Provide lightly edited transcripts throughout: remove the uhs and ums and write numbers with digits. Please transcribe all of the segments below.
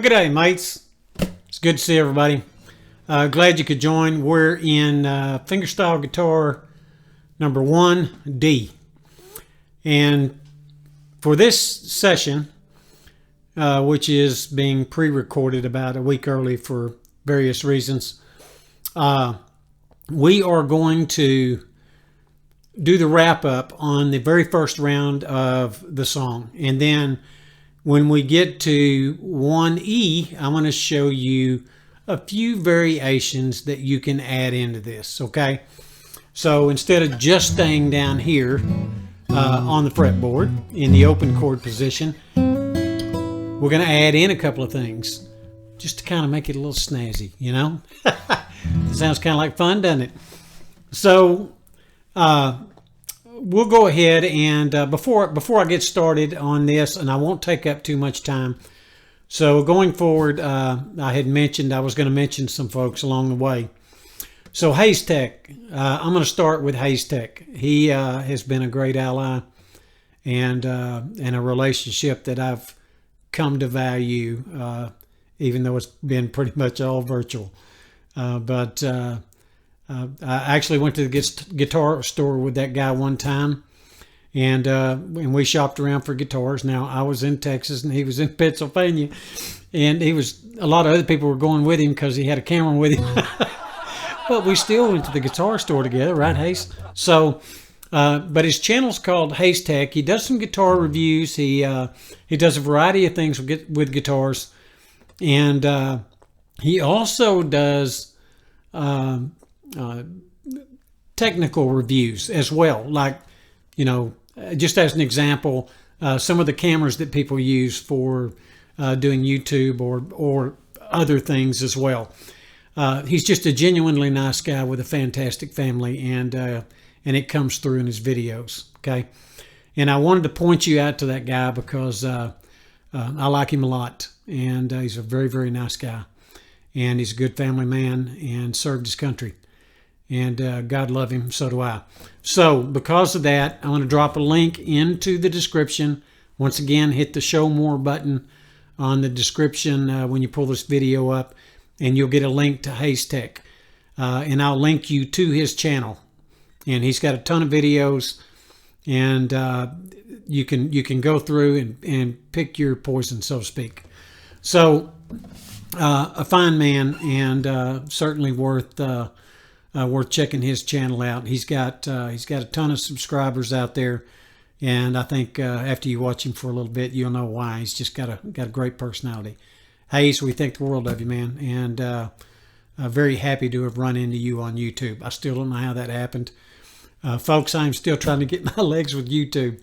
Good day, mates. It's good to see everybody. Glad you could join. We're in Fingerstyle Guitar number 1D. And for this session, which is being pre-recorded about a week early for various reasons, we are going to do the wrap-up on the very first round of the song. And then when we get to 1E, I'm going to show you a few variations that you can add into this, okay? So instead of just staying down here on the fretboard in the open chord position, we're going to add in a couple of things just to kind of make it a little snazzy, you know? Sounds kind of like fun, doesn't it? So we'll go ahead and before I get started on this, and I won't take up too much time. So going forward, I had mentioned I was going to mention some folks along the way. So Hayes Tech, I'm going to start with Hayes Tech. He has been a great ally and a relationship that I've come to value, even though it's been pretty much all virtual. But I actually went to the guitar store with that guy one time, and we shopped around for guitars. Now, I was in Texas and he was in Pennsylvania, and a lot of other people were going with him because he had a camera with him. But we still went to the guitar store together, right, Hayes? So, but his channel's called Hayes Tech. He does some guitar reviews. He does a variety of things with guitars, and he also does technical reviews as well. Like, you know, just as an example, some of the cameras that people use for doing YouTube or other things as well. He's just a genuinely nice guy with a fantastic family, and it comes through in his videos. Okay, and I wanted to point you out to that guy because I like him a lot, and he's a very, very nice guy, and he's a good family man and served his country, and God love him, so do I. So because of that, I'm going to drop a link into the description. Once again, hit the show more button on the description when you pull this video up, and you'll get a link to Hayes Tech, and I'll link you to his channel. And he's got a ton of videos, and you can go through and pick your poison, so to speak. So a fine man, and certainly worth checking his channel out. He's got a ton of subscribers out there, and I think after you watch him for a little bit, you'll know why. He's just got a great personality. Hayes, we think the world of you, man, and very happy to have run into you on YouTube. I still don't know how that happened. Folks, I'm still trying to get my legs with YouTube.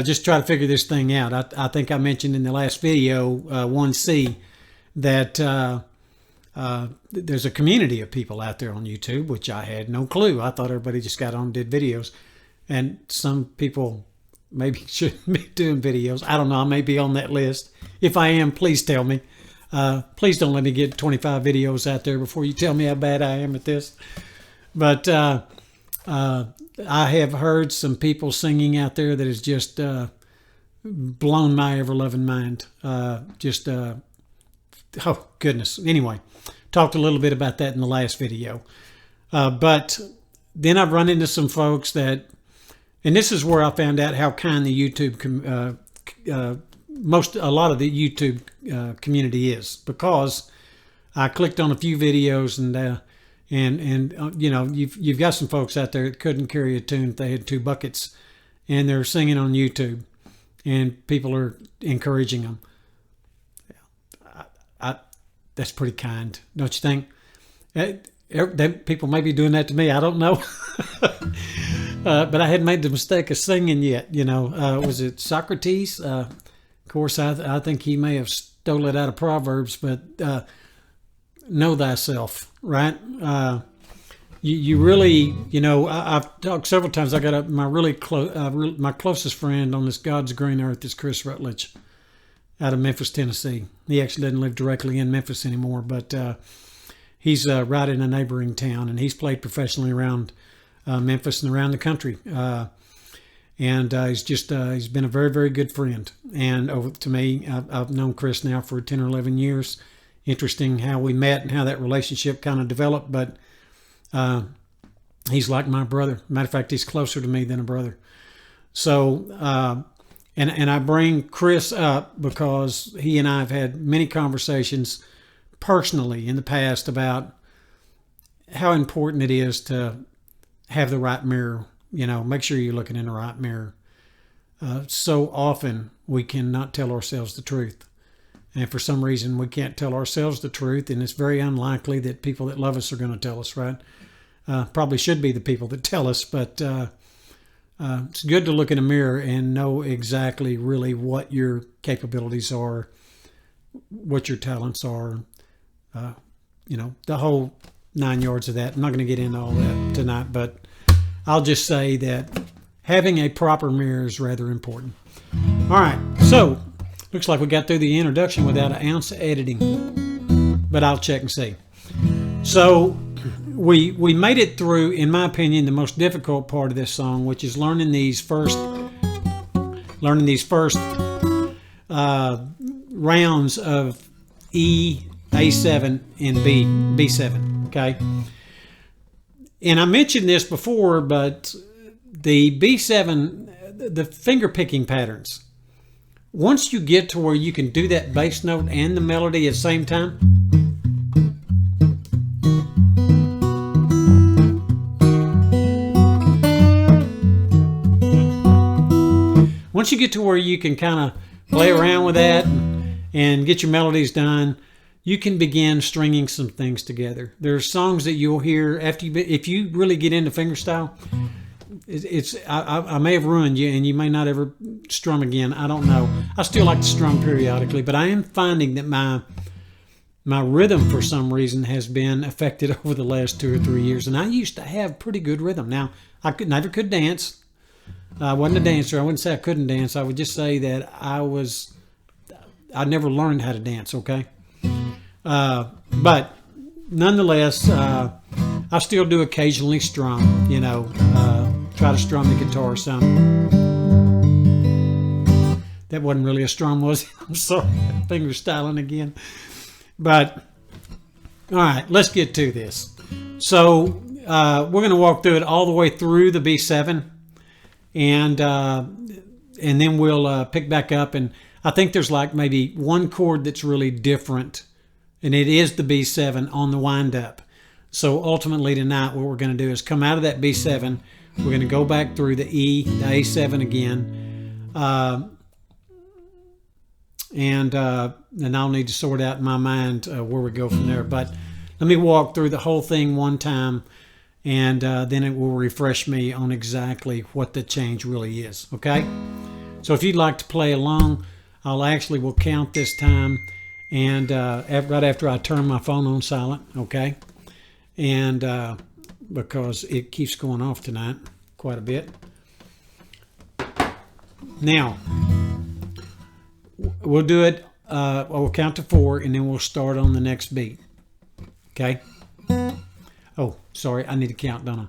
Just try to figure this thing out. I think I mentioned in the last video, 1C, that there's a community of people out there on YouTube, which I had no clue. I thought everybody just got on and did videos. And some people maybe shouldn't be doing videos. I don't know. I may be on that list. If I am, please tell me. Please don't let me get 25 videos out there before you tell me how bad I am at this. But I have heard some people singing out there that has just blown my ever-loving mind. Oh, goodness. Anyway, talked a little bit about that in the last video. But then I've run into some folks that, and this is where I found out how kind the YouTube a lot of the YouTube community is, because I clicked on a few videos, and you know, you've got some folks out there that couldn't carry a tune if they had 2 buckets, and they're singing on YouTube, and people are encouraging them. That's pretty kind, don't you think? People may be doing that to me. I don't know. But I hadn't made the mistake of singing yet. You know, was it Socrates? Of course, I think he may have stole it out of Proverbs, but know thyself, right? You really, you know, I've talked several times. I got my closest friend on this God's green earth is Chris Rutledge out of Memphis, Tennessee. He actually doesn't live directly in Memphis anymore, but he's right in a neighboring town, and he's played professionally around Memphis and around the country. and he's been a very, very good friend. And over to me, I've known Chris now for 10 or 11 years. Interesting how we met and how that relationship kind of developed, but he's like my brother. Matter of fact, he's closer to me than a brother. So, and I bring Chris up because he and I have had many conversations personally in the past about how important it is to have the right mirror. Make sure you're looking in the right mirror. So often we cannot tell ourselves the truth. And for some reason we can't tell ourselves the truth, and it's very unlikely that people that love us are going to tell us, right? Probably should be the people that tell us, but it's good to look in a mirror and know exactly really what your capabilities are, what your talents are, the whole 9 yards of that. I'm not going to get into all that tonight, but I'll just say that having a proper mirror is rather important. All right, so looks like we got through the introduction without an ounce of editing, but I'll check and see. So we made it through, in my opinion, the most difficult part of this song, which is learning these first rounds of E, A7, and B7. Okay, and I mentioned this before, but the B7, the finger picking patterns, once you get to where you can do that bass note and the melody at the same time, once you get to where you can kind of play around with that and get your melodies done, you can begin stringing some things together. There are songs that you'll hear if you really get into fingerstyle. I may have ruined you, and you may not ever strum again. I don't know. I still like to strum periodically, but I am finding that my rhythm, for some reason, has been affected over the last 2 or 3 years. And I used to have pretty good rhythm. Now, I never could dance. I wasn't a dancer. I wouldn't say I couldn't dance. I would just say that I never learned how to dance, okay? But nonetheless, I still do occasionally strum, try to strum the guitar some. That wasn't really a strum, was it? I'm sorry, finger styling again. But, all right, let's get to this. So we're going to walk through it all the way through the B7, and then we'll pick back up. And I think there's like maybe one chord that's really different, and it is the B7 on the wind up. So ultimately tonight, what we're going to do is come out of that B7. We're going to go back through the E, the A7 again, and I'll need to sort out in my mind where we go from there. But let me walk through the whole thing one time, and then it will refresh me on exactly what the change really is. Okay? So if you'd like to play along, we'll count this time, and right after I turn my phone on silent. Okay? And because it keeps going off tonight quite a bit. Now, we'll do it, we'll count to 4, and then we'll start on the next beat. Okay? Oh, sorry, I need to count, don't I?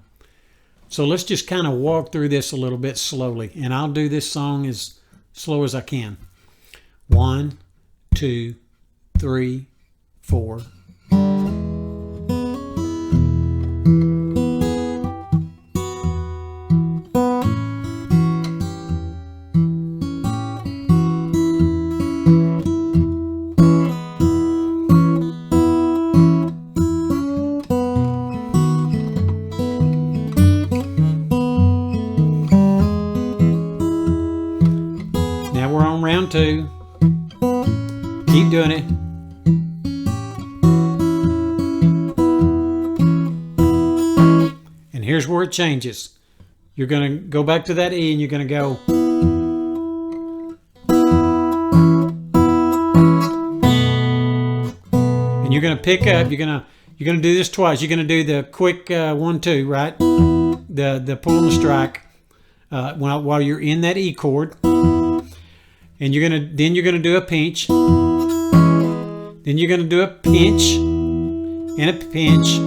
So let's just kind of walk through this a little bit slowly, and I'll do this song as slow as I can. 1, 2, 3, 4. Round 2. Keep doing it. And here's where it changes. You're going to go back to that E, and you're going to go. And you're going to pick up. You're going to do this twice. You're going to do the quick 1, 2, right? The pull and the strike while you're in that E chord. And then you're gonna do a pinch. Then you're gonna do a pinch and a pinch.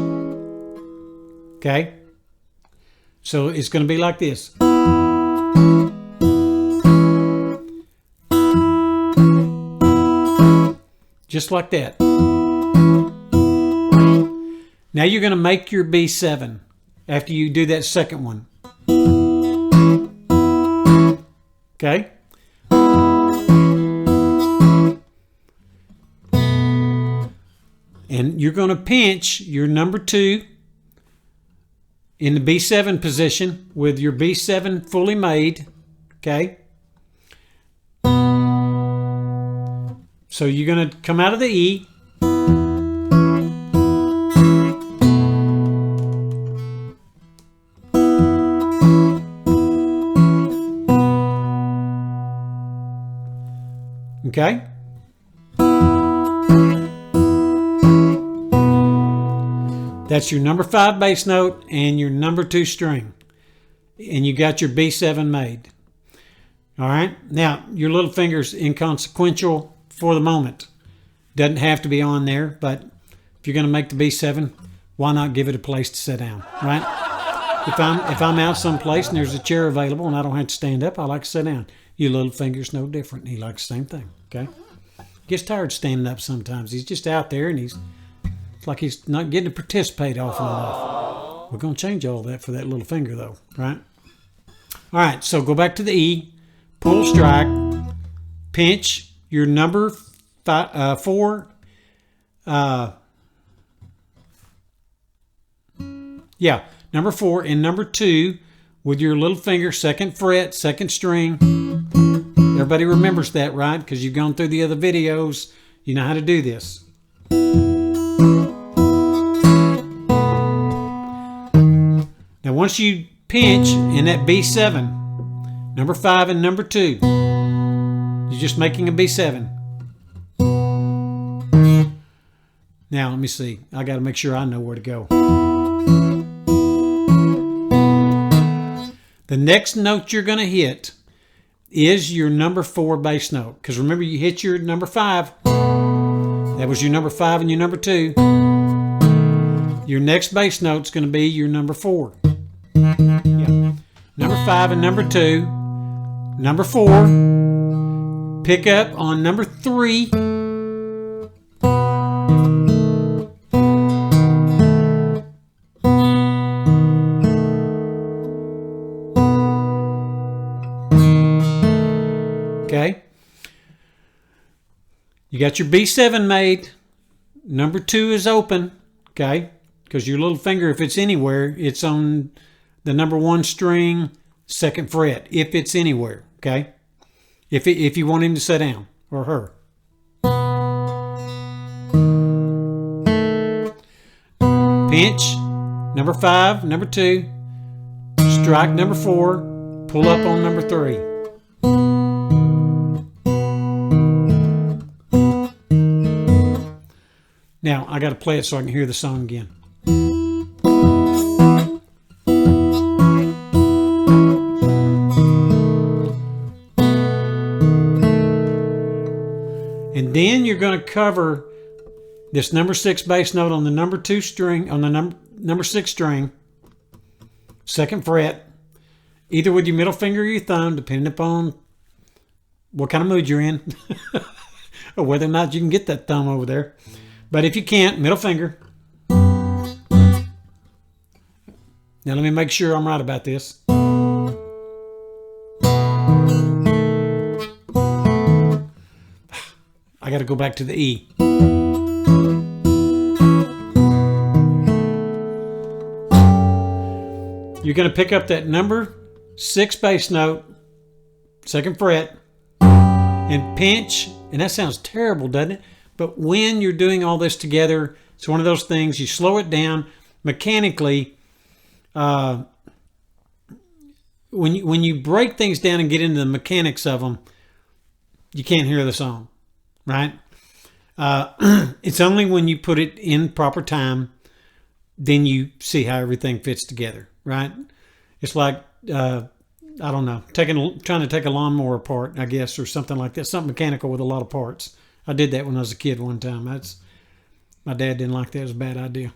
Okay? So it's gonna be like this. just like that. Now you're going to make your B7 after you do that second one. Okay? And you're going to pinch your number 2 in the B7 position with your B7 fully made. Okay? So you're going to come out of the E. Okay? That's your number 5 bass note and your number 2 string. And you got your B7 made. All right? Now, your little finger's inconsequential for the moment. Doesn't have to be on there, but if you're going to make the B7, why not give it a place to sit down, right? If I'm out someplace and there's a chair available and I don't have to stand up, I like to sit down. Your little finger's no different. He likes the same thing, okay? Gets tired standing up sometimes. He's just out there and it's like he's not getting to participate often enough. We're going to change all that for that little finger though, right? All right, so go back to the E, pull strike, pinch your number 4. Number 4 and number 2 with your little finger, 2nd fret, 2nd string. Everybody remembers that, right? Because you've gone through the other videos. You know how to do this. Now, once you pinch in that B7, number 5 and number 2, you're just making a B7. Now, let me see. I got to make sure I know where to go. The next note you're going to hit is your number 4 bass note. Because remember, you hit your number 5. That was your number 5 and your number 2. Your next bass note is going to be your number 4. Yeah. Number 5 and number 2. Number 4. Pick up on number 3. Okay. You got your B7 made. Number 2 is open. Okay. Because your little finger, if it's anywhere, it's on the number 1 string, 2nd fret. If it's anywhere. Okay. If you want him to sit down or her. Pinch. Number 5, number 2. Strike number 4. Pull up on number 3. Now, I got to play it so I can hear the song again. And then you're going to cover this number 6 bass note on the number 2 string, on the number 6 string, 2nd fret, either with your middle finger or your thumb, depending upon what kind of mood you're in, or whether or not you can get that thumb over there. But if you can't, middle finger. Now let me make sure I'm right about this. I got to go back to the E. You're going to pick up that number 6 bass note, 2nd fret, and pinch. And that sounds terrible, doesn't it? But when you're doing all this together, it's one of those things, you slow it down mechanically. When you break things down and get into the mechanics of them, you can't hear the song, right? It's only when you put it in proper time, then you see how everything fits together, right? It's like, I don't know, trying to take a lawnmower apart, I guess, or something like that, something mechanical with a lot of parts. I did that when I was a kid one time. My dad didn't like that. It was a bad idea.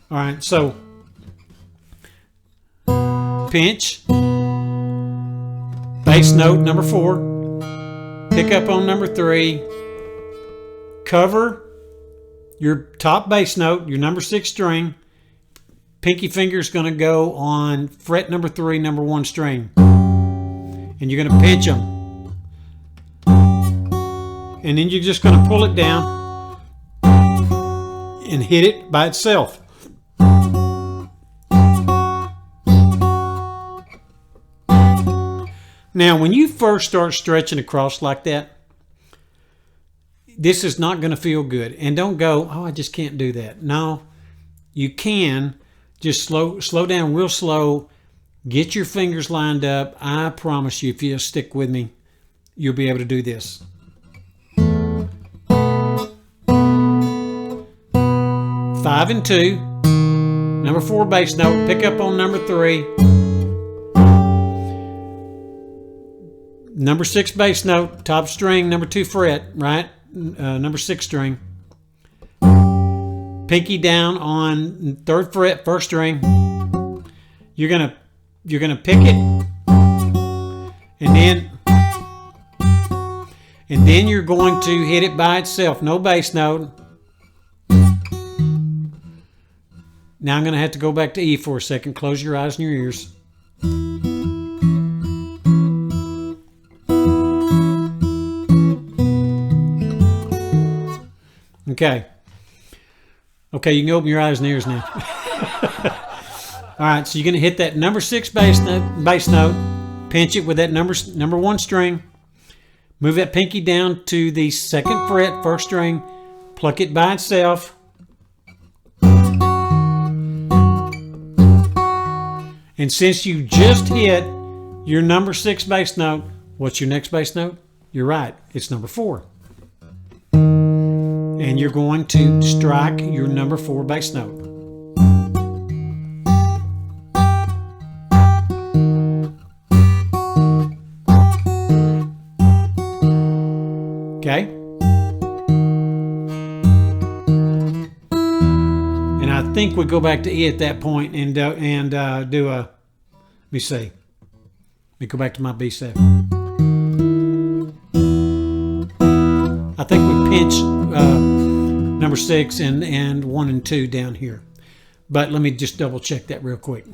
All right, so pinch, bass note number 4, pick up on number 3, cover your top bass note, your number 6 string, pinky finger is going to go on fret number 3, number 1 string. And you're going to pinch them. And then you're just going to pull it down and hit it by itself. Now, when you first start stretching across like that, this is not going to feel good. And don't go, oh, I just can't do that. No, you can. Just slow down real slow. Get your fingers lined up. I promise you, if you stick with me, you'll be able to do this. 5 and 2, number 4 bass note, pick up on number 3, number 6 bass note, top string, number 2 fret, right? Number 6 string. Pinky down on 3rd fret, 1st string. You're gonna pick it, and then you're going to hit it by itself, no bass note. Now I'm going to have to go back to E for a second. Close your eyes and your ears. Okay. Okay, you can open your eyes and ears now. All right, so you're going to hit that number 6 bass note, pinch it with that number 1 string, move that pinky down to the 2nd fret, 1st string, pluck it by itself. And since you just hit your number 6 bass note, what's your next bass note? You're right, it's number 4. And you're going to strike your number 4 bass note. Okay? And I think we go back to E at that point and do a, let me see. Let me go back to my B7. I think we pinch number 6 and 1 and 2 down here. But let me just double check that real quick.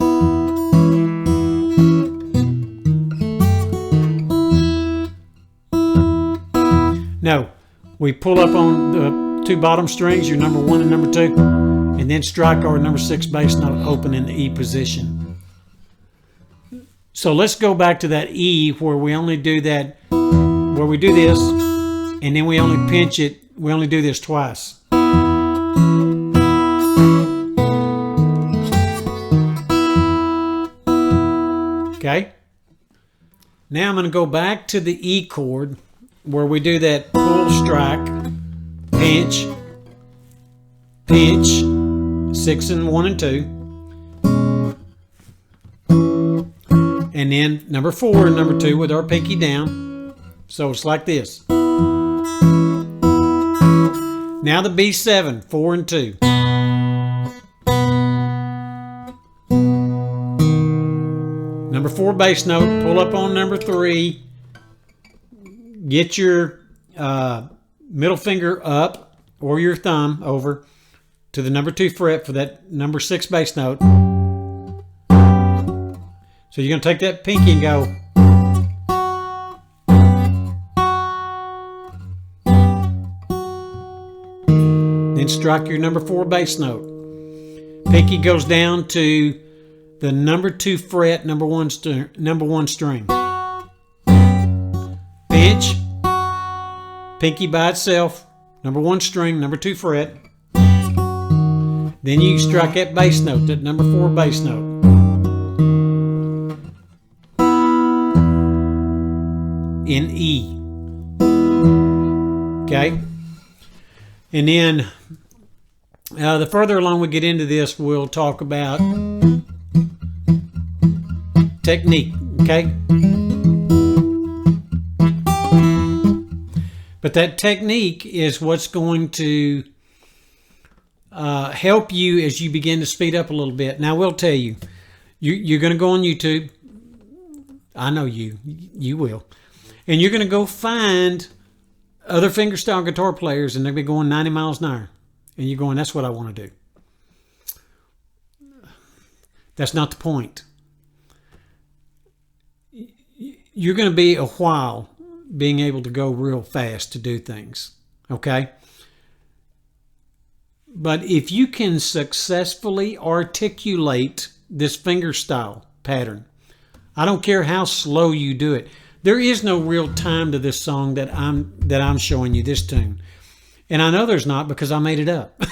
No, we pull up on the 2 bottom strings, your number 1 and number 2, and then strike our number 6 bass note open in the E position. So let's go back to that E where we only do that, where we do this, and then we only pinch it. We only do this twice. Okay? Now I'm going to go back to the E chord where we do that pull, strike, pinch, pinch, 6 and 1 and 2. And then number 4 and number 2 with our pinky down. So it's like this. Now the B7, 4 and 2. Number 4 bass note, pull up on number 3. Get your middle finger up or your thumb over to the number 2 fret for that number 6 bass note. So you're going to take that pinky and go. Then strike your number 4 bass note. Pinky goes down to the number 2 fret, number 1 string. Pinch, pinky by itself, number 1 string, number 2 fret. Then you strike that bass note, that number 4 bass note. In E. Okay? And then the further along we get into this, we'll talk about technique. Okay? But that technique is what's going to help you as you begin to speed up a little bit. Now, I will tell you, you're going to go on YouTube. I know you will. And you're going to go find other fingerstyle guitar players, and they'll be going 90 miles an hour. And you're going, that's what I want to do. That's not the point. You're going to be a while being able to go real fast to do things, okay? But if you can successfully articulate this fingerstyle pattern, I don't care how slow you do it. There is no real time to this song that I'm showing you, this tune. And I know there's not because I made it up.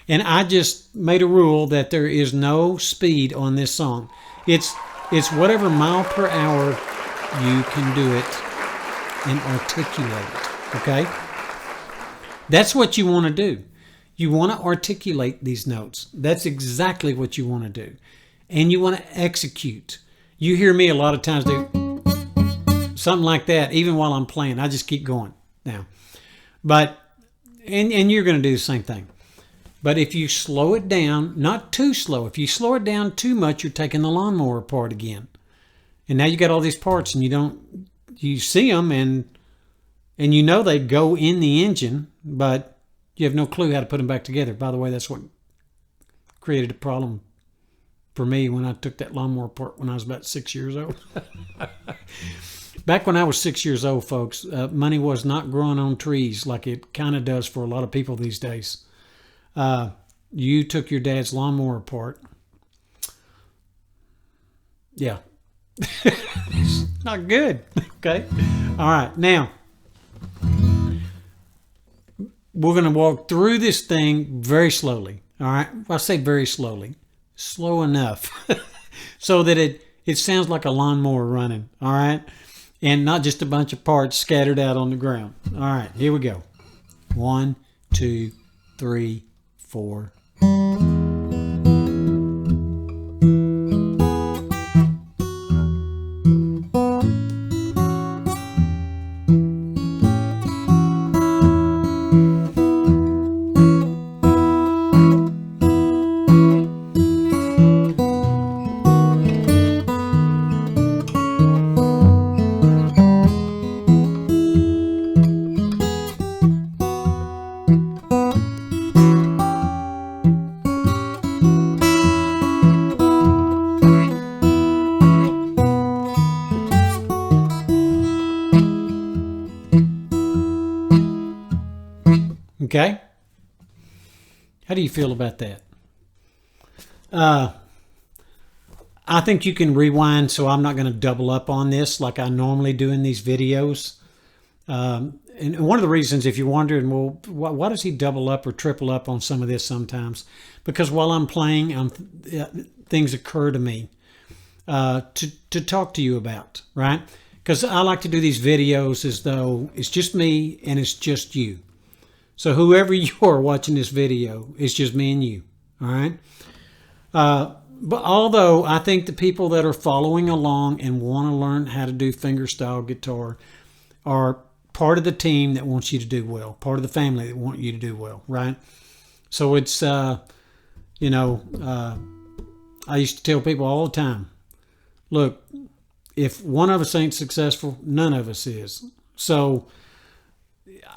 And I just made a rule that there is no speed on this song. It's whatever mile per hour you can do it and articulate it, okay? That's what you want to do. You want to articulate these notes. That's exactly what you want to do. And you want to execute. You hear me a lot of times do something like that, even while I'm playing. I just keep going now. But, and you're going to do the same thing. But if you slow it down, not too slow. If you slow it down too much, you're taking the lawnmower apart again. And now you got all these parts and you see them and you know they go in the engine, but you have no clue how to put them back together. By the way, that's what created a problem for me when I took that lawnmower apart when I was about 6 years old. Back when I was 6 years old, folks, money was not growing on trees like it kind of does for a lot of people these days. You took your dad's lawnmower apart. Yeah. It's not good. Okay. All right. Now, we're going to walk through this thing very slowly. All right. I say very slowly. Slow enough so that it sounds like a lawnmower running. All right. And not just a bunch of parts scattered out on the ground. All right. Here we go. 1, 2, 3, 4. Okay? How do you feel about that? I think you can rewind, so I'm not going to double up on this like I normally do in these videos. And one of the reasons, if you're wondering, well, why does he double up or triple up on some of this sometimes? Because while I'm playing, things occur to me to talk to you about, right? Because I like to do these videos as though it's just me and it's just you. So whoever you are watching this video, it's just me and you, all right? But although I think the people that are following along and want to learn how to do fingerstyle guitar are part of the team that wants you to do well, part of the family that want you to do well, right? So it's, I used to tell people all the time, look, if one of us ain't successful, none of us is. So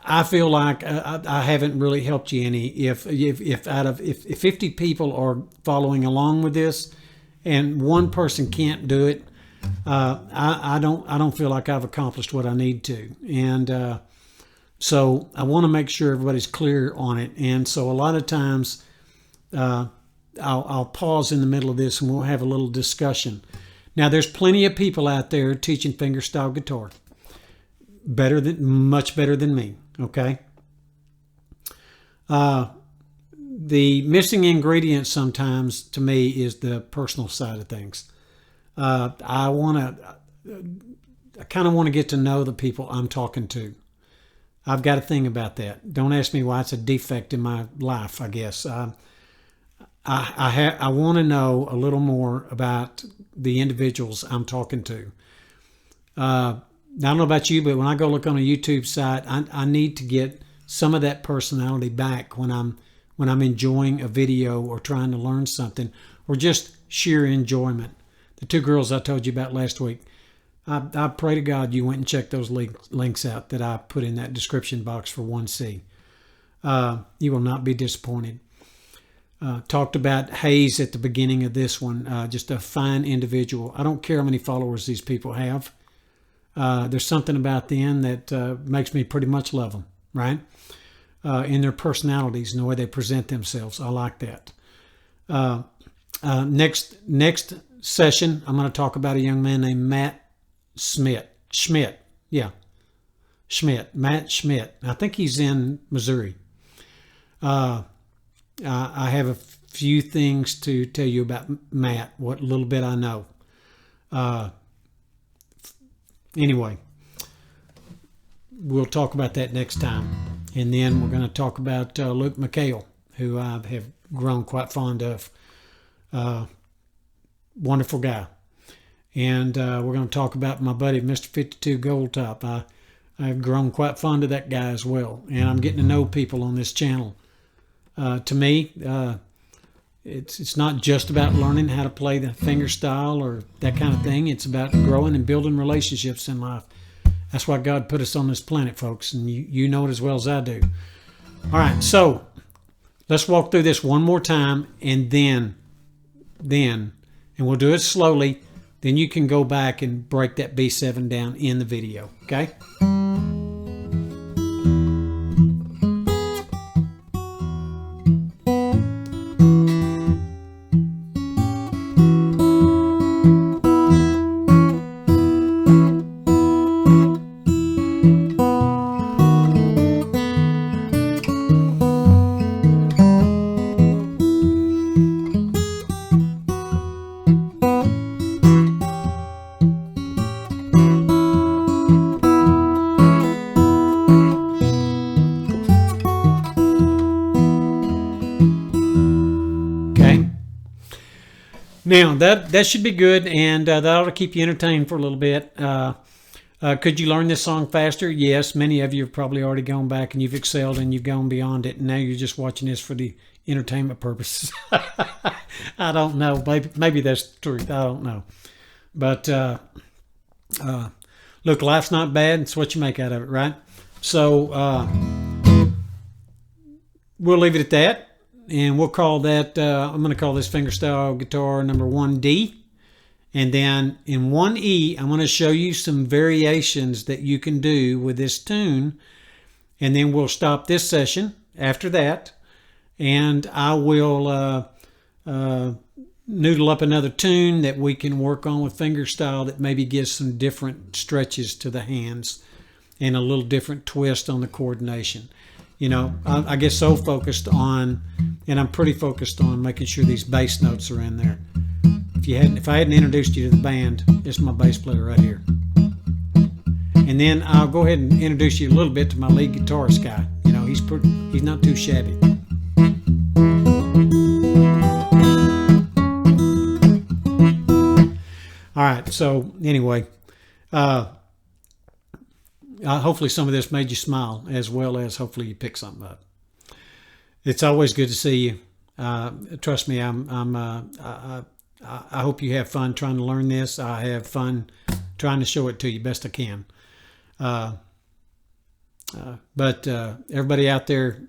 I feel like I haven't really helped you any. If 50 people are following along with this, and one person can't do it, I don't feel like I've accomplished what I need to. And so I want to make sure everybody's clear on it. And so a lot of times I'll pause in the middle of this and we'll have a little discussion. Now there's plenty of people out there teaching fingerstyle guitar, much better than me. Okay. The missing ingredient sometimes to me is the personal side of things. I kind of want to get to know the people I'm talking to. I've got a thing about that. Don't ask me why. It's a defect in my life, I guess. I want to know a little more about the individuals I'm talking to. I don't know about you, but when I go look on a YouTube site, I need to get some of that personality back when I'm enjoying a video or trying to learn something, or just sheer enjoyment. The two girls I told you about last week, I pray to God you went and checked those links out that I put in that description box for 1C. You will not be disappointed. Talked about Hayes at the beginning of this one. Just a fine individual. I don't care how many followers these people have. There's something about them that makes me pretty much love them, right? In their personalities and the way they present themselves. I like that. Next session, I'm going to talk about a young man named Matt Schmidt. Matt Schmidt. I think he's in Missouri. I have a few things to tell you about Matt, what little bit I know. Anyway, we'll talk about that next time. And then we're going to talk about Luke McHale, who I have grown quite fond of. Wonderful guy. And we're going to talk about my buddy, Mr. 52 Gold Top. I've grown quite fond of that guy as well. And I'm getting to know people on this channel. To me, it's not just about learning how to play the fingerstyle or that kind of thing. It's about growing and building relationships in life. That's why God put us on this planet, folks, and you know it as well as I do. All right, so let's walk through this one more time, and then, and we'll do it slowly. Then you can go back and break that B7 down in the video, okay? Now, that should be good, and that ought to keep you entertained for a little bit. Could you learn this song faster? Yes. Many of you have probably already gone back and you've excelled and you've gone beyond it, and now you're just watching this for the entertainment purposes. I don't know. Maybe that's the truth. I don't know. But look, life's not bad. It's what you make out of it, right? So we'll leave it at that. And we'll call that, I'm going to call this Fingerstyle Guitar number 1D. And then in 1E, I'm going to show you some variations that you can do with this tune. And then we'll stop this session after that. And I will noodle up another tune that we can work on with fingerstyle that maybe gives some different stretches to the hands and a little different twist on the coordination. You know, I get so focused on, and I'm pretty focused on making sure these bass notes are in there. If I hadn't introduced you to the band, this is my bass player right here. And then I'll go ahead and introduce you a little bit to my lead guitarist guy. You know, he's not too shabby. All right, so anyway, hopefully some of this made you smile, as well as hopefully you pick something up. It's always good to see you. Trust me, I hope you have fun trying to learn this. I have fun trying to show it to you best I can. But everybody out there,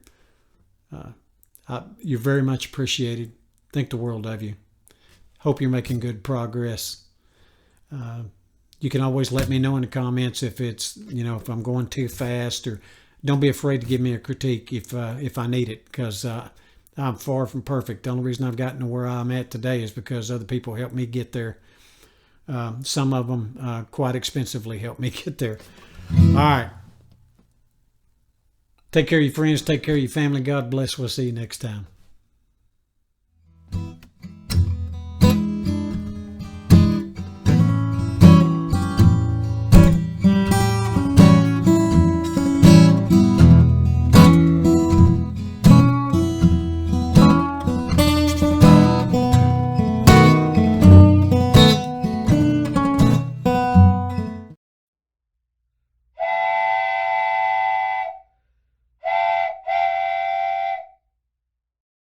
you're very much appreciated. Think the world of you. Hope you're making good progress. You can always let me know in the comments if it's, if I'm going too fast, or don't be afraid to give me a critique if I need it, because I'm far from perfect. The only reason I've gotten to where I'm at today is because other people helped me get there. Some of them quite expensively helped me get there. All right. Take care of your friends. Take care of your family. God bless. We'll see you next time.